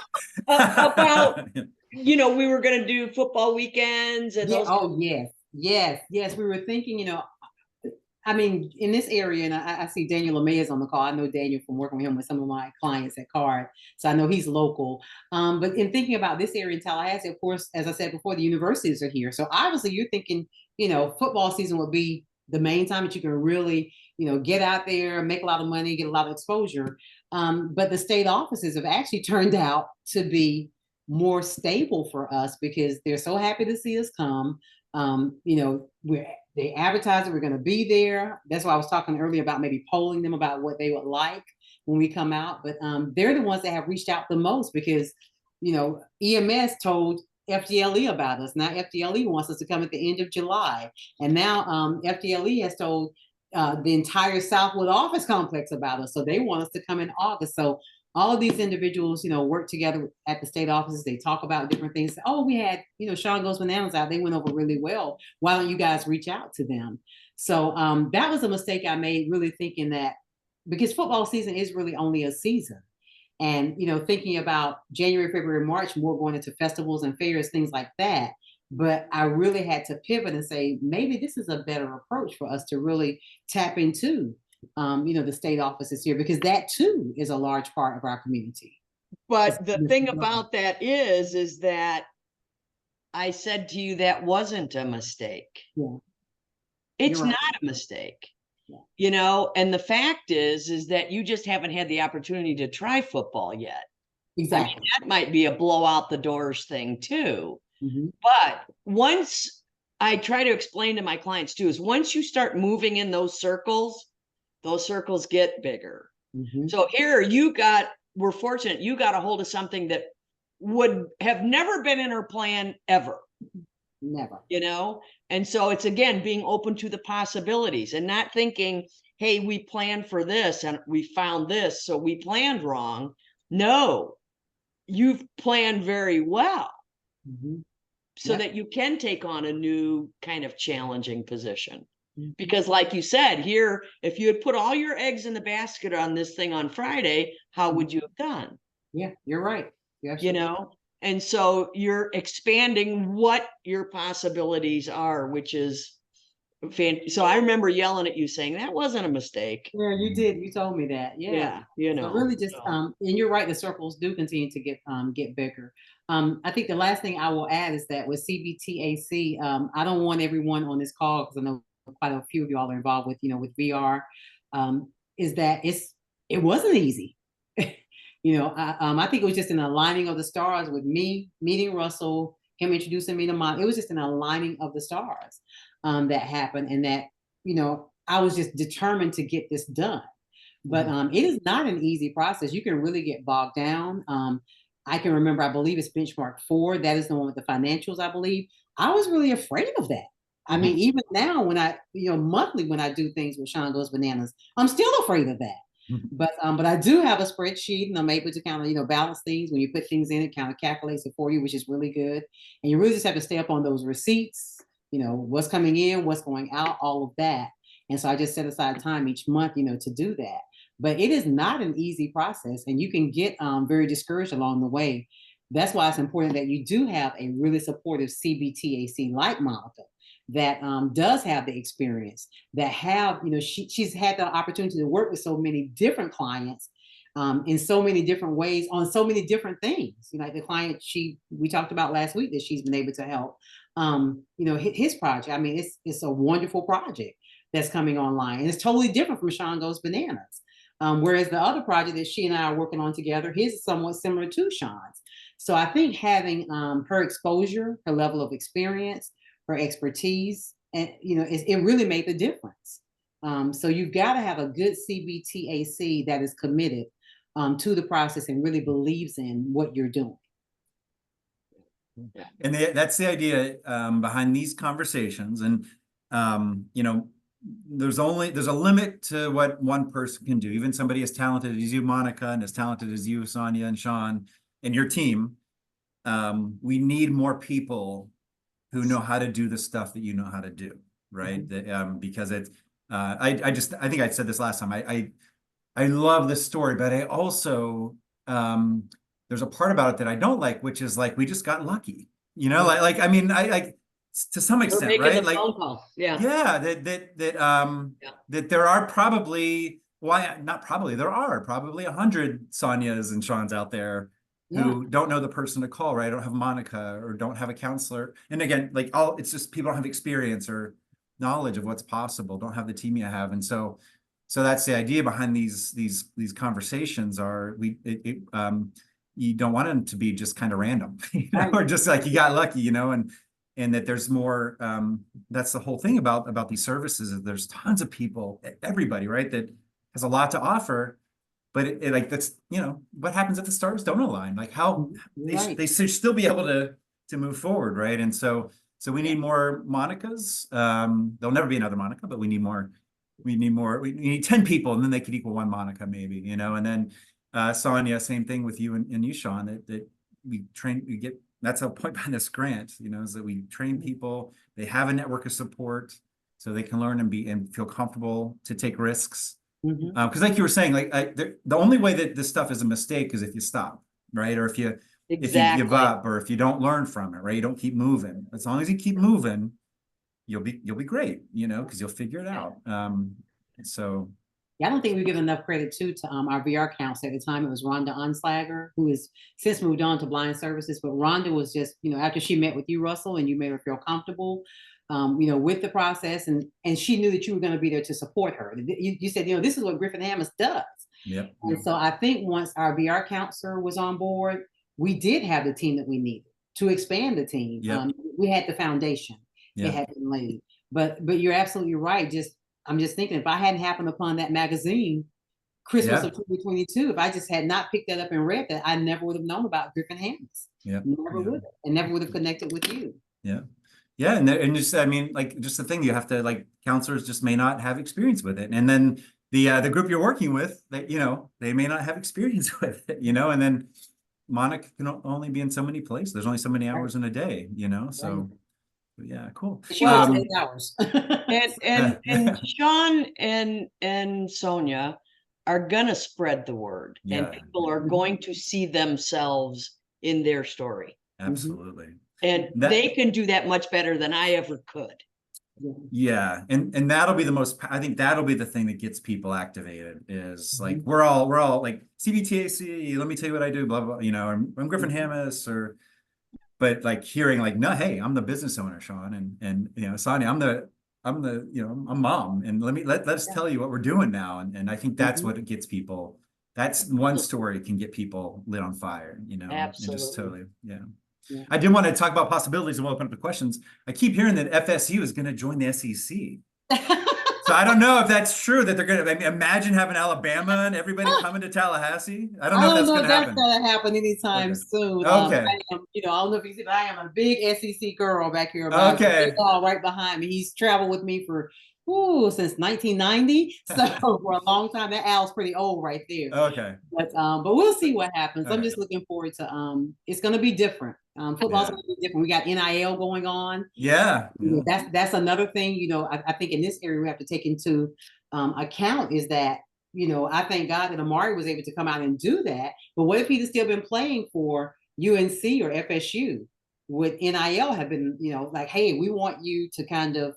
about, you know, we were going to do football weekends and Yeah, those. oh, yes. We were thinking, you know, I mean, in this area, and I see Daniel LeMay is on the call. I know Daniel from working with him with some of my clients at CARD, so I know he's local. But in thinking about this area in Tallahassee, of course, as I said before, the universities are here. So obviously you're thinking, you know, football season would be the main time that you can really, you know, get out there, make a lot of money, get a lot of exposure. But the state offices have actually turned out to be more stable for us because they're so happy to see us come. You know, they advertise that we're going to be there. That's why I was talking earlier about maybe polling them about what they would like when we come out. But they're the ones that have reached out the most because, you know, EMS told FDLE about us. Now FDLE wants us to come at the end of July. And now FDLE has told the entire Southwood office complex about us. So they want us to come in August. So all of these individuals, you know, work together at the state offices. They talk about different things. Oh, we had, you know, Sean Goes Bananas out. They went over really well. Why don't you guys reach out to them? So that was a mistake I made, really thinking that because football season is really only a season. And, you know, thinking about January, February, March, more going into festivals and fairs, things like that. But I really had to pivot and say, maybe this is a better approach for us to really tap into you know, the state offices here, because that too is a large part of our community. But the thing about that is that I said to you, that wasn't a mistake. Yeah. It's You're right. not a mistake. Yeah. You know, and the fact is that you just haven't had the opportunity to try football yet. Exactly. I mean, that might be a blow out the doors thing too. Mhm. But once I try to explain to my clients too, is once you start moving in those circles get bigger. Mhm. So here we're fortunate you got a hold of something that would have never been in our plan ever, Never. you know? And so it's again, being open to the possibilities and not thinking, hey, we planned for this and we found this, so we planned wrong. No, you've planned very well Mhm. so Yep. that you can take on a new kind of challenging position. Mhm. Because like you said here, if you had put all your eggs in the basket on this thing on Friday, how would you have done? Yeah, you're right. You know? And so you're expanding what your possibilities are, which is so I remember yelling at you saying that wasn't a mistake. Yeah, you did. You told me that. Yeah. You So know. really just so. and you're right, the circles do continue to get bigger. I think the last thing I will add is that with CBTAC, I don't want everyone on this call, because I know quite a few of y'all are involved with, you know, with VR, is that it wasn't easy. You know, I think it was just an aligning of the stars with me meeting Russell, him introducing me to Mom. It was just an aligning of the stars that happened, and that I was just determined to get this done. But it is not an easy process. You can really get bogged down. I can remember, I believe it's benchmark 4. That is the one with the financials, I believe. I was really afraid of that. I mean, even now when I, monthly when I do things with Sean Goes Bananas, I'm still afraid of that. But I do have a spreadsheet and I'm able to kind of, balance things. When you put things in, it kind of calculates it for you, which is really good. And you really just have to stay up on those receipts, what's coming in, what's going out, all of that. And so I just set aside time each month, to do that. But it is not an easy process, and you can get very discouraged along the way. That's why it's important that you do have a really supportive CBTAC like Monica that does have the experience, that have, she's had the opportunity to work with so many different clients in so many different ways on so many different things. Like the client we talked about last week that she's been able to help, his project. I mean, it's a wonderful project that's coming online, and it's totally different from Sean Goes Bananas. Whereas the other project that she and I are working on together, his is somewhat similar to Sean's. So I think having her exposure, her level of experience, her expertise, and it really made the difference. So you've got to have a good CBTAC that is committed to the process and really believes in what you're doing. And that's the idea behind these conversations. And there's a limit to what one person can do. Even somebody as talented as you, Monica, and as talented as you, Sonia and Sean, and your team, we need more people who know how to do the stuff that you know how to do, right? Because it's, I think I said this last time. I love this story, but I also there's a part about it that I don't like, which is like we just got lucky, I mean, to some extent, right? Like, that there are probably, there are probably 100 Sonias and Seans out there who don't know the person to call, right? Don't have Monica or don't have a counselor. And again, like it's just people don't have experience or knowledge of what's possible, don't have the team you have. And so that's the idea behind these conversations are you don't want them to be just kind of random, or just like you got lucky, and that there's more. That's the whole thing about these services is there's tons of people, everybody, right, that has a lot to offer, but that's what happens if the stars don't align? Like how they should still be able to move forward, right? And so we need more Monicas. There'll never be another Monica, but we need more. We need 10 people, and then they could equal one Monica, maybe, and then Sonia, same thing with you and you, Sean, that we get. That's a point behind this grant, is that we train people, they have a network of support so they can learn and feel comfortable to take risks. Because like you were saying, the only way that this stuff is a mistake is if you stop, right? Or if you give up, or if you don't learn from it, right? You don't keep moving. As long as you keep moving, you'll be great, because you'll figure it out. I don't think we give enough credit to our VR counselor. At the time, it was Rhonda Unslager, who has since moved on to blind services. But Rhonda was just, after she met with you, Russell, and you made her feel comfortable, with the process, and she knew that you were going to be there to support her. You said, this is what Griffin-Hammonds does. Yep. And so I think once our VR counselor was on board, we did have the team that we needed to expand the team. Yep. We had the foundation. It had been laid. But you're absolutely right. I'm just thinking, if I hadn't happened upon that magazine, Christmas of 2022, if I just had not picked that up and read that, I never would have known about Griffin-Hammonds. Never would have, and never would have connected with you. And just, I mean, just the thing, you have to, counselors just may not have experience with it, and then the group you're working with, that they may not have experience with it, and then Monica can only be in so many places. There's only so many hours in a day, so. Yeah, cool. She works 8 hours. and Sean and Sonia are gonna spread the word, and people are going to see themselves in their story. Absolutely. And they can do that much better than I ever could. Yeah, and that'll be I think that'll be the thing that gets people activated, is we're all like CBTAC, let me tell you what I do, blah blah, I'm Griffin-Hammonds, but hearing no, hey, I'm the business owner, Sean, and Sonia, I'm mom, and let's tell you what we're doing now, and I think that's what it gets people. That's one story can get people lit on fire, Absolutely. And just totally, I did want to talk about possibilities and we'll open up to questions. I keep hearing that FSU is going to join the SEC. So I don't know if that's true that they're gonna, I mean, imagine having Alabama and everybody coming to Tallahassee. I don't know if that's gonna happen. gonna happen anytime Okay. soon. Okay. I don't know if you see, but I am a big SEC girl back here. About Okay. right behind me. He's traveled with me for since 1990, so for a long time. That Al's pretty old right there. Okay. But we'll see what happens. I'm Okay. just looking forward to it's gonna be different. Football's gonna be different. We got NIL going on. Yeah. That's another thing, I think in this area we have to take into account is that, I thank God that Amari was able to come out and do that. But what if he'd still been playing for UNC or FSU? Would NIL have been, like, hey, we want you to kind of,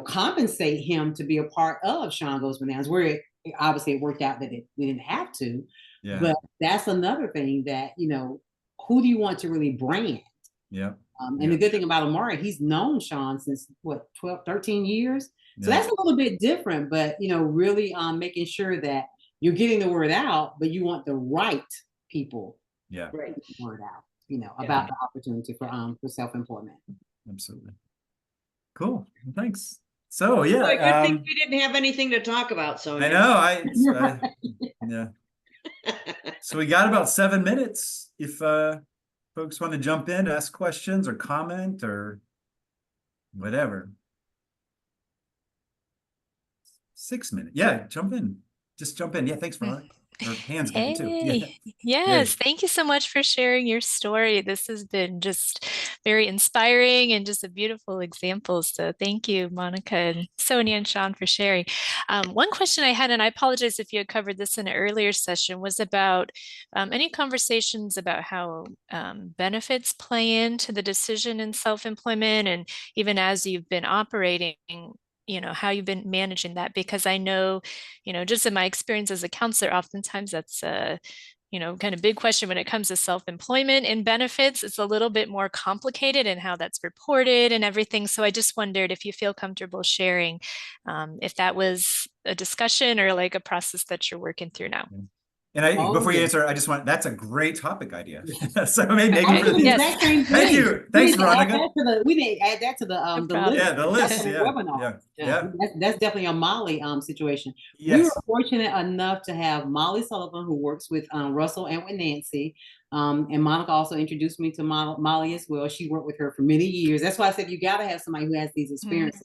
compensate him to be a part of Sean Goes Bananas, where obviously it worked out that we didn't have to. Yeah. But that's another thing that, who do you want to really brand? Yeah. And the good thing about Amari, he's known Sean since 12, 13 years. So that's a little bit different, but really making sure that you're getting the word out, but you want the right people Yeah. to get the word out, about the opportunity for self-employment. Absolutely. Cool. Thanks. So yeah, I good thing we didn't have anything to talk about, so I know. Yeah. So we got about 7 minutes. If folks want to jump in, ask questions or comment or whatever. 6 minutes. Yeah, jump in. Just jump in. Yeah, thanks, Veronica. Or hands going too. Yeah. Yes, thank you so much for sharing your story. This has been just very inspiring and just a beautiful example. So thank you, Monica and Sonia and Sean, for sharing. One question I had, and I apologize if you had covered this in an earlier session, was about any conversations about how benefits play into the decision in self-employment, and even as you've been operating, how you've been managing that, because I know, just in my experience as a counselor, oftentimes that's a, kind of big question when it comes to self-employment and benefits. It's a little bit more complicated in how that's reported and everything. So I just wondered if you feel comfortable sharing if that was a discussion or like a process that you're working through now. And before you answer, I just that's a great topic idea. So maybe for the exact same thing. Thank you. Thanks, Veronica. We need to add that to the list. Yeah, the list. Yeah. Webinar. Yeah. That's definitely a Molly situation. Yes. We were fortunate enough to have Molly Sullivan, who works with Russell and with Nancy. And Monica also introduced me to Molly as well. She worked with her for many years. That's why I said you got to have somebody who has these experiences.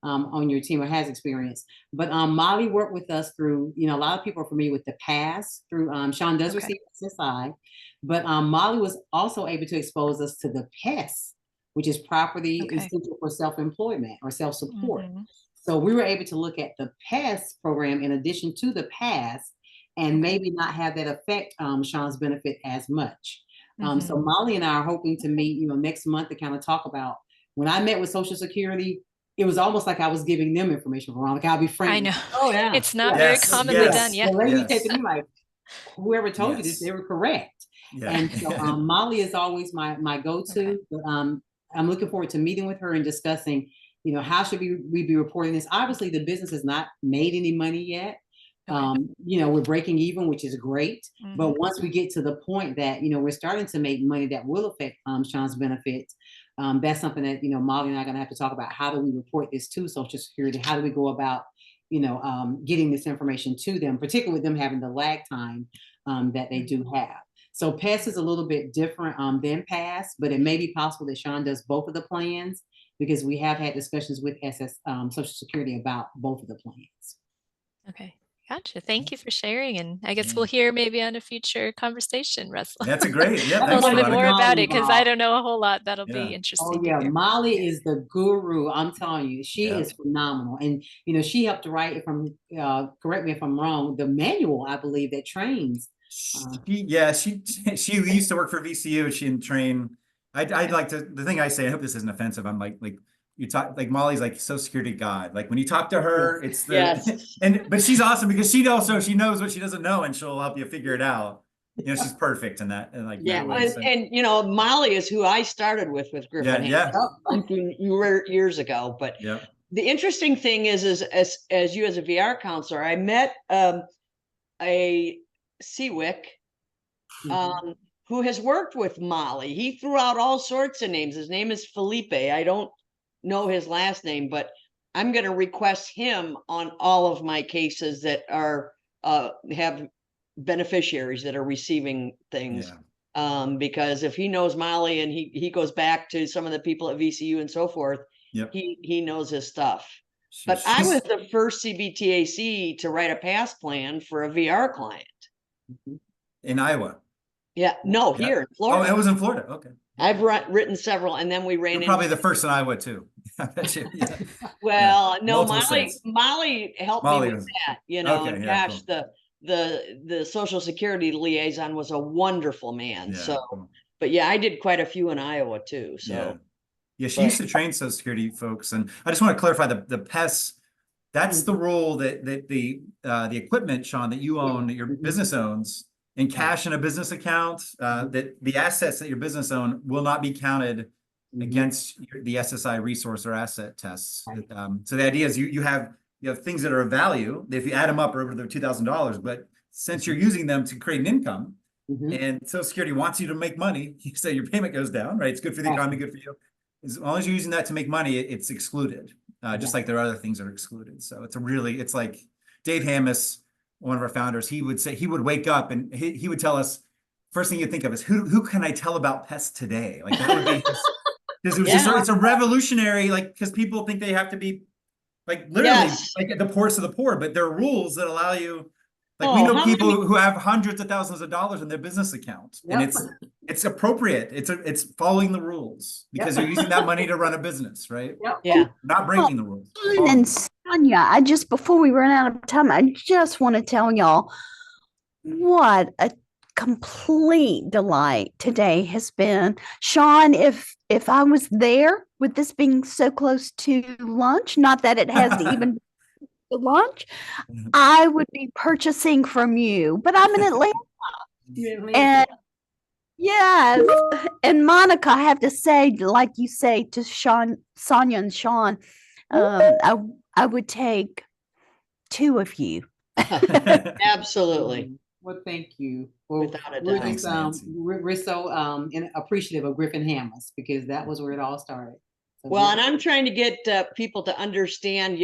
On your team or has experience. But Molly worked with us through, a lot of people are familiar with the PASS through, Sean does receive SSI, but Molly was also able to expose us to the PES, which is Property Essential for Self-Employment or Self-Support. So we were able to look at the PES program in addition to the PASS and maybe not have that affect Sean's benefit as much. So Molly and I are hoping to meet, next month to kind of talk about, when I met with Social Security, it was almost like I was giving them information, Veronica. I'll be frank. I know. Oh yeah. It's not very commonly done. Yeah. The lady taking me like, whoever told you this, they were correct. Yeah. And so Molly is always my go-to. But I'm looking forward to meeting with her and discussing, how should we be reporting this? Obviously, the business has not made any money yet. We're breaking even, which is great. But once we get to the point that, we're starting to make money that will affect Sean's benefits, that's something that, Molly and I are going to have to talk about. How do we report this to Social Security? How do we go about, getting this information to them, particularly with them having the lag time that they do have. So PES is a little bit different than PASS, but it may be possible that Sean does both of the plans because we have had discussions with Social Security about both of the plans. Okay. Gotcha. Thank you for sharing. And I guess we'll hear maybe on a future conversation, Russell. That's a great. Yeah. A little bit more Molly about it because I don't know a whole lot. That'll be interesting. Oh yeah, Molly is the guru. I'm telling you, she is phenomenal. And she helped to write it from. Correct me if I'm wrong. The manual, I believe, that trains. She used to work for VCU. She didn't train. I'd like to. The thing I say, I hope this isn't offensive. I'm like. You talk like Molly's like Social Security God. Like when you talk to her, it's the but she's awesome because she knows what she doesn't know and she'll help you figure it out. She's perfect in that. And like that way, and Molly is who I started with Griffin. Years ago. But the interesting thing is as you as a VR counselor, I met a CWIC who has worked with Molly. He threw out all sorts of names. His name is Felipe. I don't know his last name, but I'm going to request him on all of my cases that are have beneficiaries that are receiving things. Yeah. Because if he knows Molly and he goes back to some of the people at VCU and so forth, Yep. he knows his stuff. But I was the first CBTAC to write a pass plan for a VR client. In Iowa. Yeah, no, Yeah. here in Oh, Florida. it was in Florida. Okay. I've written several, and then we ran You're into probably the first in Iowa too. I bet you. Yeah. well, no, Multiple Molly states. Molly helped Molly me with was- that, you know, Okay, and yeah, gosh, cool. the Social Security liaison was a wonderful man. Yeah, So, cool. but yeah, I did quite a few in Iowa too. Yeah. So Yeah, she but- used to train Social Security folks, and I just want to clarify the PES. That's the rule that the equipment, Sean, that you own, that your business owns, in cash in a business account, that the assets that your business own will not be counted against the SSI resource or asset tests. So the idea is you have things that are of value. If you add them up, are over the $2,000, but since you're using them to create an income, and Social Security wants you to make money, so your payment goes down, right? It's good for the economy, good for you. As long as you're using that to make money, it's excluded. Just like there are other things that are excluded. So it's like Dave Hammis, one of our founders, he would say, he would wake up and he would tell us, first thing you'd think of is who can I tell about pests today? Like that would be because it was just, it's a revolutionary, like, because people think they have to be like literally like the poorest of the poor, but there are rules that allow you, like we know people who have hundreds of thousands of dollars in their business account, and it's appropriate. It's following the rules because you're using that money to run a business, right? Yeah. Not breaking the rules. And Sonia, before we run out of time, I just want to tell y'all what a complete delight today has been. Sean, if I was there with this being so close to lunch, not that it has to even be lunch, I would be purchasing from you, but I'm in Atlanta. And yes, and Monica, I have to say, like you say to Sean, Sonia and Sean, I would take 2 of you. Absolutely. Well, thank you. Well, Without a we're doubt. just, we're so appreciative of Griffin Hammis because that was where it all started. So Well, and I'm trying to get people to understand,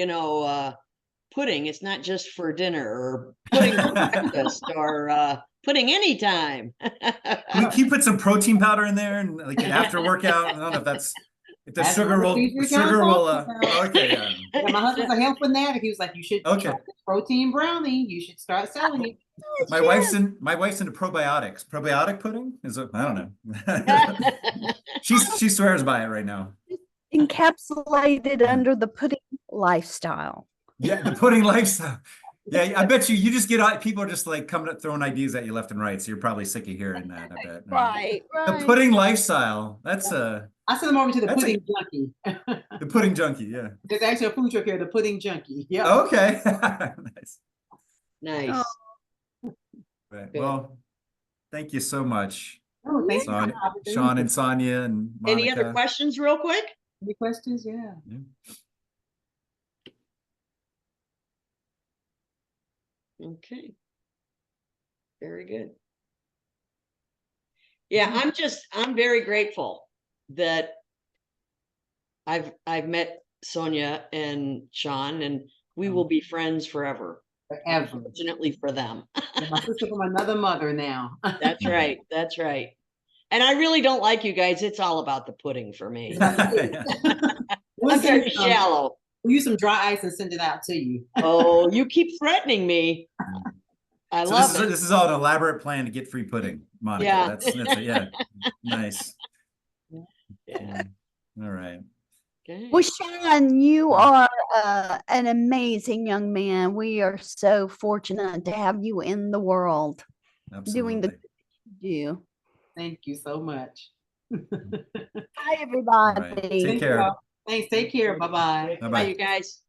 pudding. It's not just for dinner or pudding for breakfast or pudding anytime. Can you put some protein powder in there and like an after workout? I don't know if that's if the That's sugar what will we're sugar will talking okay, Yeah, my husband's a health fanatic. He was like, you should try this protein brownie. You should start selling it. My wife's into probiotics. Probiotic pudding is I don't know. she swears by it right now. Encapsulated under the pudding lifestyle. Yeah, the pudding lifestyle. Yeah, I bet you just get people are just like coming up throwing ideas at you left and right. So you're probably sick of hearing that. I bet. Right. The pudding lifestyle. That's I sent them over to the pudding junkie. The pudding junkie. Yeah. There's actually a food truck here, the pudding junkie. Yeah. Okay. Nice. Nice. Right. Well, thank you so much. Oh, thanks, Sean and Sonia and Monica. Any other questions real quick? Any questions? Yeah. Okay. Very good. Yeah, I'm very grateful that I've met Sonia and Sean, and we will be friends forever. Forever. Fortunately for them. My sister from another mother now. That's right. That's right. And I really don't like you guys. It's all about the pudding for me. I'm very shallow. We'll use some dry ice and send it out to you. Oh, you keep threatening me. I love it. This is all an elaborate plan to get free pudding, Monica. Yeah. That's nice. Yeah. All right. Okay. Well, Sean, you are an amazing young man. We are so fortunate to have you in the world. Absolutely. Doing the good you do. Thank you so much. Hi, everybody. Right. Take care. Thanks. Take care. Bye-bye. Bye-bye. Bye, you guys.